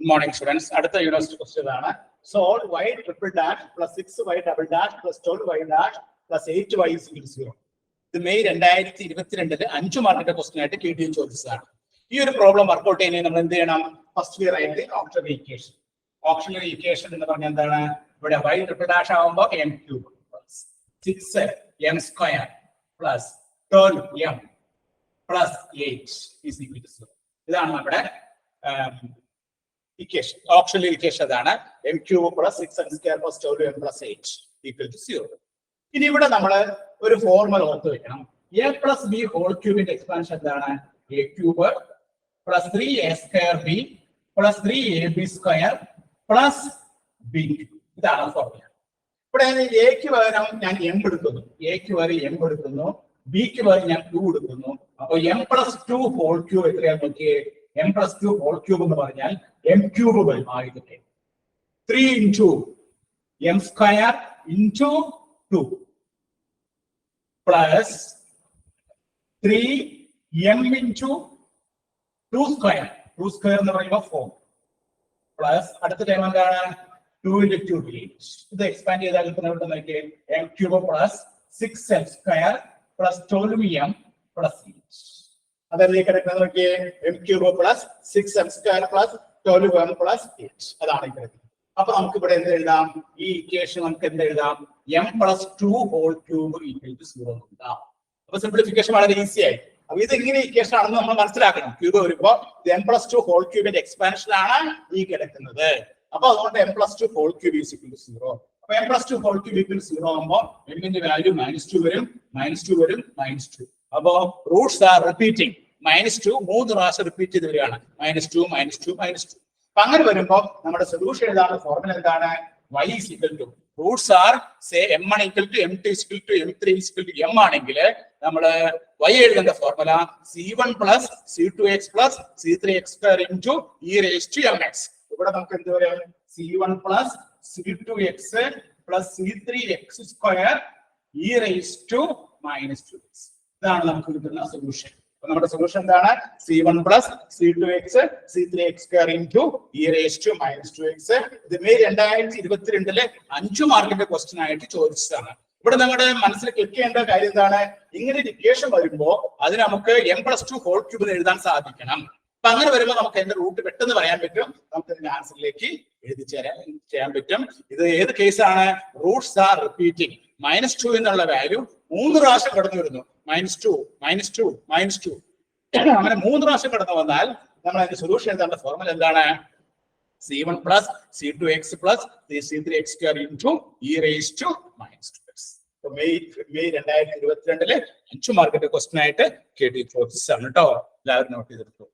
Good morning, students. അടുത്ത university question ആണ്. Solve y triple dash plus 6y double dash plus 12y dash plus 8y is equal to 0. ഇത് May 2022 5 മാർക്കിന്റെ question ആയിട്ട് KTM ചോദിച്ചതാണ്. ഈ ഒരു പ്രോബ്ലം വർക്ക്ഔട്ട് ചെയ്യുന്നതിന് നമ്മൾ എന്ത് ചെയ്യണം? ഫസ്റ്റ് ഇയർ ആയിട്ട് ഓക്സിലറി ഇക്വേഷൻ. ഓക്സിലറി ഇക്വേഷൻ എന്ന് പറഞ്ഞാൽ എന്താണ്? ഇവിടെ y triple dash ആവുമ്പോൾ m cube plus 6m square plus 12m plus 8 is equal to 0. ഇതാണ് നമ്മുടെ equation. Auxiliary equation അതാണ് m cube plus 6m square plus 12m plus 8 equal to 0. ഇനി ഇവിടെ നമ്മൾ ഒരു ഫോർമുല ഓർത്ത് വെക്കണം. a plus b whole cube ന്റെ എക്സ്പാൻഷൻ എന്താണ്? a cube plus 3a square b plus 3ab square plus b. ഇതാണ് ഫോർമുല. ഇവിടെ a ക്ക് പകരം ഞാൻ m എടുക്കുന്നു, a ക്ക് പകരം m എടുക്കുന്നു, b ക്ക് പകരം ഞാൻ 2 എടുക്കുന്നു. അപ്പോൾ m plus 2 whole cube എത്രയാണ് നോക്കിയേ? m plus 2 whole cube എന്ന് പറഞ്ഞാൽ m cube ആയിട്ട് 3 into m square into 2 plus 3m into 2 square. 2 square എന്ന് പറയുമ്പോൾ 4 plus അടുത്ത ടൈം എന്താണ്? 2 into 2 8. ഇത് എക്സ്പാൻഡ് ചെയ്താൽ കിട്ടുന്നത് നോക്കിയേ m cube plus 6m square plus 12m plus 8. അതല്ലേ കിടക്കുന്നത് നോക്കിയേ m cube plus 6m square plus 12m plus 8. അതാണ് കിടക്കുന്നത്. അപ്പൊ നമുക്ക് ഇവിടെ എന്ത് എഴുതാം? ഈ ഇക്വേഷൻ നമുക്ക് എന്ത് എഴുതാം? m plus 2 whole cube equal to 0 എഴുതാം. അപ്പൊ സിംപ്ലിഫിക്കേഷൻ വളരെ ഈസി ആയി. അപ്പൊ ഇത് എങ്ങനെ ഇക്വേഷൻ ആണെന്ന് നമ്മൾ മനസ്സിലാക്കണം. ക്യൂബ് വരുമ്പോ m plus 2 whole cube expansion ആണ് ഈ കിടക്കുന്നത്. അപ്പൊ അതുകൊണ്ട് m plus 2 whole cube is equal to 0. അപ്പൊ m plus 2 whole cube equal to 0 ആകുമ്പോൾ m ന്റെ വാല്യൂ -2 വരും, -2 വരും, -2. അപ്പോ റൂട്ട്സ് ആർ റിപ്പീറ്റിംഗ്. -2 3 പ്രാവശ്യം റിപ്പീറ്റ് ചെയ്ത് വരികയാണ്. -2 -2 -2. അപ്പൊ അങ്ങനെ വരുമ്പോൾ നമ്മുടെ സൊല്യൂഷൻ എഴുതാനുള്ള ഫോർമുല എന്താണ്? y is equal to roots are say m1 equal to m2 is equal to m3 is equal to m ആണെങ്കിൽ നമ്മൾ y എഴുതേണ്ട formula c1 plus c2x plus c3x square into e raised to mx. ഇവിടെ നമുക്ക് എന്ത് പറയാം? c1 plus c2x plus c3x square e raised to -2x. ഇതാണ് നമുക്ക് കിട്ടുന്ന സൊല്യൂഷൻ. നമ്മുടെ സൊല്യൂഷൻ എന്താണ്? c1 plus c2x c3x square into e raised to -2x. ഇത് മെയ് 2022 5 മാർക്കിന്റെ ക്വസ്റ്റ്യൻ ആയിട്ട് ചോദിച്ചതാണ്. ഇവിടെ നമ്മുടെ മനസ്സിൽ ക്ലിക്ക് ചെയ്യേണ്ട കാര്യം എന്താണ്? ഇങ്ങനെ ഒരു ഇക്വേഷൻ വരുമ്പോൾ അതിന് നമുക്ക് m plus 2 whole cube എഴുതാൻ സാധിക്കണം. അപ്പൊ അങ്ങനെ വരുമ്പോൾ നമുക്ക് അതിന്റെ റൂട്ട് പെട്ടെന്ന് പറയാൻ പറ്റും. നമുക്ക് ഇതിന്റെ ആൻസറിലേക്ക് എഴുതി ചെയ്യാൻ പറ്റും. ഇത് ഏത് കേസാണ്? Roots are repeating. -2 എന്നുള്ള വാല്യൂ 3 പ്രാവശ്യം കടന്നു വരുന്നു. -2 -2 -2 അങ്ങനെ 3 പ്രാവശ്യം കടന്നു വന്നാൽ നമ്മൾ അതിന്റെ സൊല്യൂഷൻ എഴുതേണ്ട ഫോർമുല എന്താണ്? c1 plus c2x plus c3x square into e raised to -2x. May 2022 5 മാർക്കിന്റെ ക്വസ്റ്റ്യൻ ആയിട്ട് KT ചോദിച്ചതാണ് കേട്ടോ. എല്ലാവരും നോട്ട് ചെയ്തെടുത്തു.